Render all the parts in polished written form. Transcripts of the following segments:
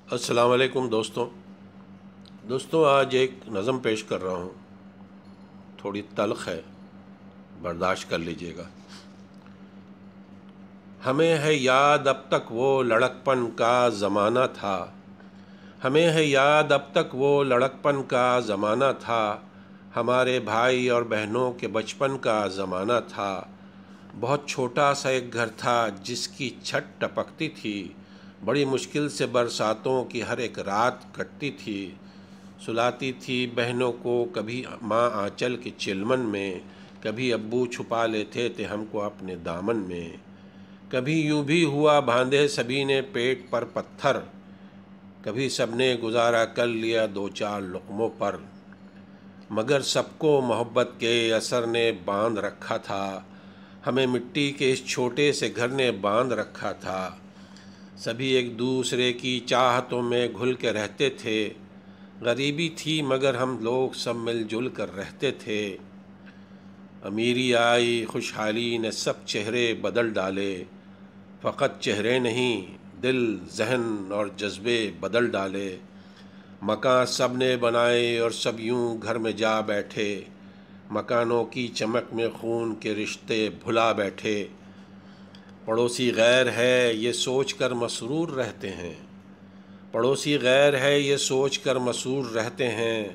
السلام علیکم دوستوں آج ایک نظم پیش کر رہا ہوں، تھوڑی تلخ ہے، برداشت کر لیجئے گا۔ ہمیں ہے یاد اب تک وہ لڑکپن کا زمانہ تھا، ہمیں ہے یاد اب تک وہ لڑکپن کا زمانہ تھا، ہمارے بھائی اور بہنوں کے بچپن کا زمانہ تھا۔ بہت چھوٹا سا ایک گھر تھا جس کی چھت ٹپکتی تھی، بڑی مشکل سے برساتوں کی ہر ایک رات کٹتی تھی۔ سلاتی تھی بہنوں کو کبھی ماں آنچل کے چلمن میں، کبھی ابو چھپا لیتے تھے ہم کو اپنے دامن میں۔ کبھی یوں بھی ہوا باندھے سبھی نے پیٹ پر پتھر، کبھی سب نے گزارا کر لیا دو چار لقموں پر، مگر سب کو محبت کے اثر نے باندھ رکھا تھا، ہمیں مٹی کے اس چھوٹے سے گھر نے باندھ رکھا تھا۔ سبھی ایک دوسرے کی چاہتوں میں گھل کے رہتے تھے، غریبی تھی مگر ہم لوگ سب مل جل کر رہتے تھے۔ امیری آئی خوشحالی نے سب چہرے بدل ڈالے، فقط چہرے نہیں دل ذہن اور جذبے بدل ڈالے۔ مکان سب نے بنائے اور سب یوں گھر میں جا بیٹھے، مکانوں کی چمک میں خون کے رشتے بھلا بیٹھے۔ پڑوسی غیر ہے یہ سوچ کر مسرور رہتے ہیں، پڑوسی غیر ہے یہ سوچ کر مسرور رہتے ہیں،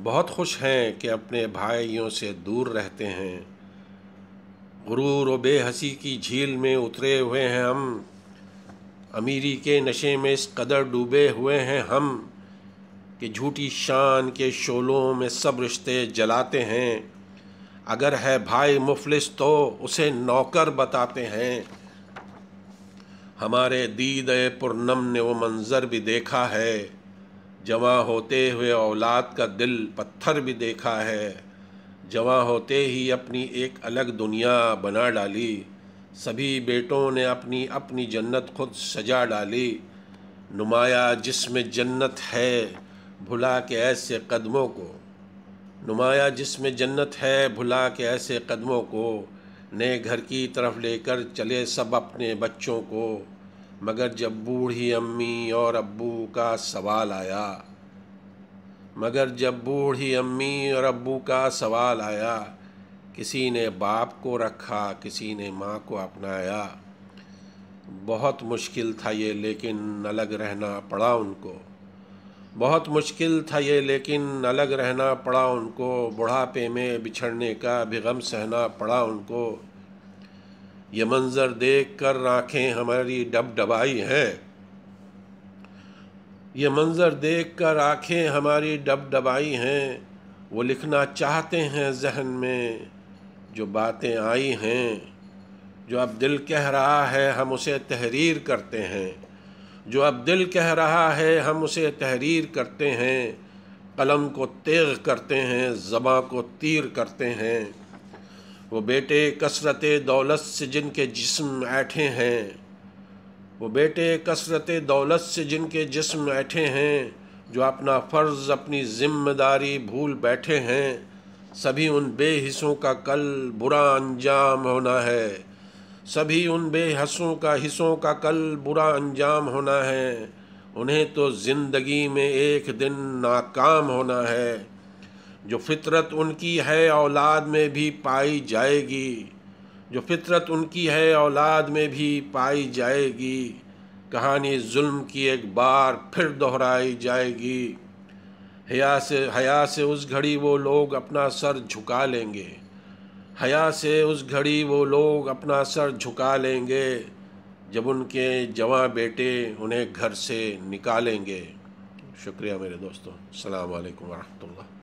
بہت خوش ہیں کہ اپنے بھائیوں سے دور رہتے ہیں۔ غرور و بے حسی کی جھیل میں اترے ہوئے ہیں ہم، امیری کے نشے میں اس قدر ڈوبے ہوئے ہیں ہم کہ جھوٹی شان کے شعلوں میں سب رشتے جلاتے ہیں۔ اگر ہے بھائی مفلس تو اسے نوکر بتاتے ہیں۔ ہمارے دیدہ پرنم نے وہ منظر بھی دیکھا ہے، جواں ہوتے ہوئے اولاد کا دل پتھر بھی دیکھا ہے۔ جواں ہوتے ہی اپنی ایک الگ دنیا بنا ڈالی، سبھی بیٹوں نے اپنی اپنی جنت خود سجا ڈالی۔ نمایاں جس میں جنت ہے بھلا کے ایسے قدموں کو، نمایاں جس میں جنت ہے بھلا کے ایسے قدموں کو، نئے گھر کی طرف لے کر چلے سب اپنے بچوں کو، مگر جب بوڑھی امی اور ابو کا سوال آیا، مگر جب بوڑھی امی اور ابو کا سوال آیا، کسی نے باپ کو رکھا کسی نے ماں کو اپنایا۔ بہت مشکل تھا یہ لیکن الگ رہنا پڑا ان کو، بہت مشکل تھا یہ لیکن الگ رہنا پڑا ان کو، بڑھاپے میں بچھڑنے کا بھی غم سہنا پڑا ان کو۔ یہ منظر دیکھ کر آنکھیں ہماری ڈب ڈبائی ہیں، یہ منظر دیکھ کر آنکھیں ہماری ڈب ڈبائی ہیں، وہ لکھنا چاہتے ہیں ذہن میں جو باتیں آئی ہیں، جو اب دل کہہ رہا ہے ہم اسے تحریر کرتے ہیں، جو اب دل کہہ رہا ہے ہم اسے تحریر کرتے ہیں۔ قلم کو تیغ کرتے ہیں زباں کو تیر کرتے ہیں، وہ بیٹے کثرت دولت سے جن کے جسم ایٹھے ہیں، وہ بیٹے کثرت دولت سے جن کے جسم ایٹھے ہیں، جو اپنا فرض اپنی ذمہ داری بھول بیٹھے ہیں۔ سبھی ان بے حسوں کا کل برا انجام ہونا ہے، سبھی ان بے حسوں کا کل برا انجام ہونا ہے، انہیں تو زندگی میں ایک دن ناکام ہونا ہے۔ جو فطرت ان کی ہے اولاد میں بھی پائی جائے گی، جو فطرت ان کی ہے اولاد میں بھی پائی جائے گی، کہانی ظلم کی ایک بار پھر دہرائی جائے گی۔ حیا سے اس گھڑی وہ لوگ اپنا سر جھکا لیں گے، حیا سے اس گھڑی وہ لوگ اپنا سر جھکا لیں گے، جب ان کے جواں بیٹے انہیں گھر سے نکالیں گے۔ شکریہ میرے دوستوں، السلام علیکم ورحمۃ اللہ۔